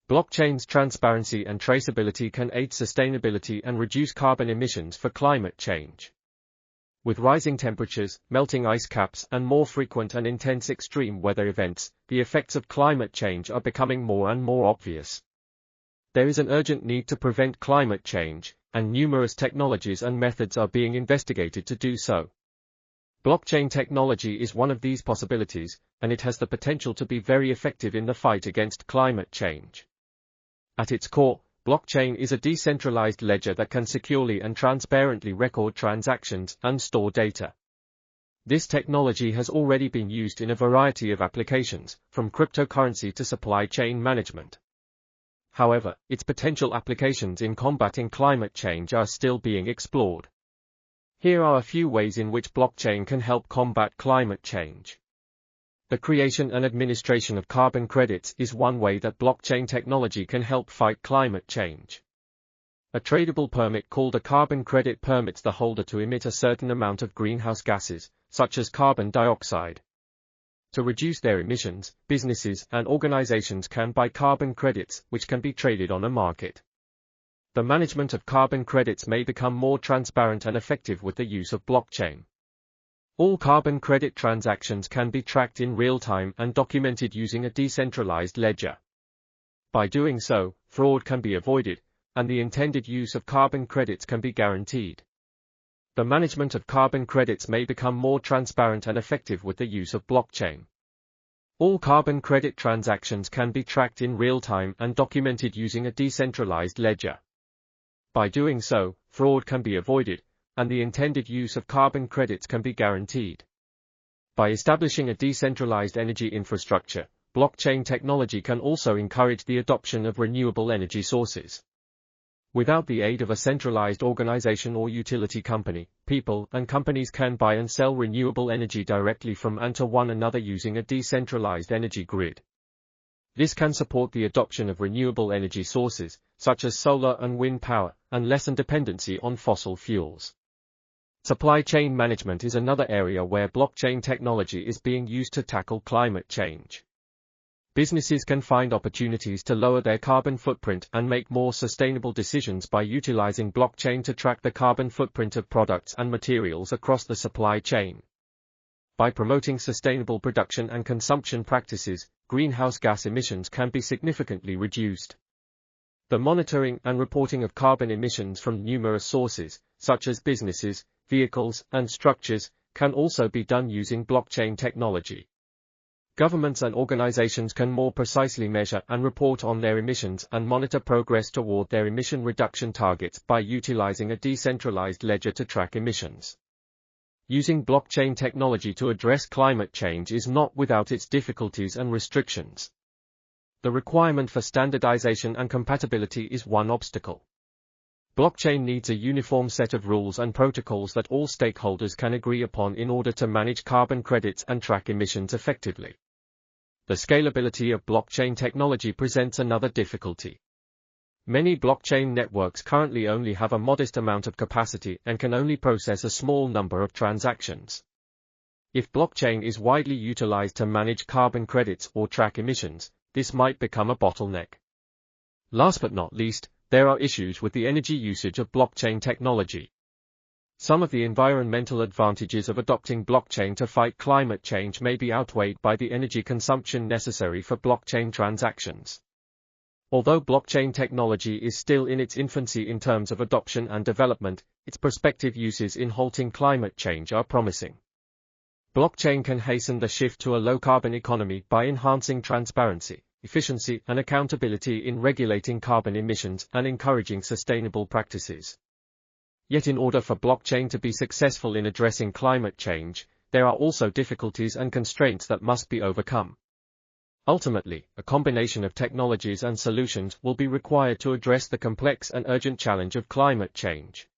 Blockchain's transparency and traceability can aid sustainability and reduce carbon emissions for climate change. With rising temperatures, melting ice caps, and more frequent and intense extreme weather events, the effects of climate change are becoming more and more obvious. There is an urgent need to prevent climate change, and numerous technologies and methods are being investigated to do so. Blockchain technology is one of these possibilities, and it has the potential to be very effective in the fight against climate change. At its core, blockchain is a decentralized ledger that can securely and transparently record transactions and store data. This technology has already been used in a variety of applications, from cryptocurrency to supply chain management. However, its potential applications in combating climate change are still being explored. Here are a few ways in which blockchain can help combat climate change. The creation and administration of carbon credits is one way that blockchain technology can help fight climate change. A tradable permit called a carbon credit permits the holder to emit a certain amount of greenhouse gases, such as carbon dioxide. To reduce their emissions, businesses and organizations can buy carbon credits, which can be traded on a market. The management of carbon credits may become more transparent and effective with the use of blockchain. All carbon credit transactions can be tracked in real time and documented using a decentralized ledger. By doing so, fraud can be avoided, and the intended use of carbon credits can be guaranteed. The management of carbon credits may become more transparent and effective with the use of blockchain. All carbon credit transactions can be tracked in real time and documented using a decentralized ledger. By doing so, fraud can be avoided, and the intended use of carbon credits can be guaranteed. By establishing a decentralized energy infrastructure, blockchain technology can also encourage the adoption of renewable energy sources. Without the aid of a centralized organization or utility company, people and companies can buy and sell renewable energy directly from and to one another using a decentralized energy grid. This can support the adoption of renewable energy sources, such as solar and wind power, and lessen dependency on fossil fuels. Supply chain management is another area where blockchain technology is being used to tackle climate change. Businesses can find opportunities to lower their carbon footprint and make more sustainable decisions by utilizing blockchain to track the carbon footprint of products and materials across the supply chain. By promoting sustainable production and consumption practices, greenhouse gas emissions can be significantly reduced. The monitoring and reporting of carbon emissions from numerous sources, such as businesses, vehicles, and structures, can also be done using blockchain technology. Governments and organizations can more precisely measure and report on their emissions and monitor progress toward their emission reduction targets by utilizing a decentralized ledger to track emissions. Using blockchain technology to address climate change is not without its difficulties and restrictions. The requirement for standardization and compatibility is one obstacle. Blockchain needs a uniform set of rules and protocols that all stakeholders can agree upon in order to manage carbon credits and track emissions effectively. The scalability of blockchain technology presents another difficulty. Many blockchain networks currently only have a modest amount of capacity and can only process a small number of transactions. If blockchain is widely utilized to manage carbon credits or track emissions, this might become a bottleneck. Last but not least, there are issues with the energy usage of blockchain technology. Some of the environmental advantages of adopting blockchain to fight climate change may be outweighed by the energy consumption necessary for blockchain transactions. Although blockchain technology is still in its infancy in terms of adoption and development, its prospective uses in halting climate change are promising. Blockchain can hasten the shift to a low-carbon economy by enhancing transparency, efficiency, and accountability in regulating carbon emissions and encouraging sustainable practices. Yet in order for blockchain to be successful in addressing climate change, there are also difficulties and constraints that must be overcome. Ultimately, a combination of technologies and solutions will be required to address the complex and urgent challenge of climate change.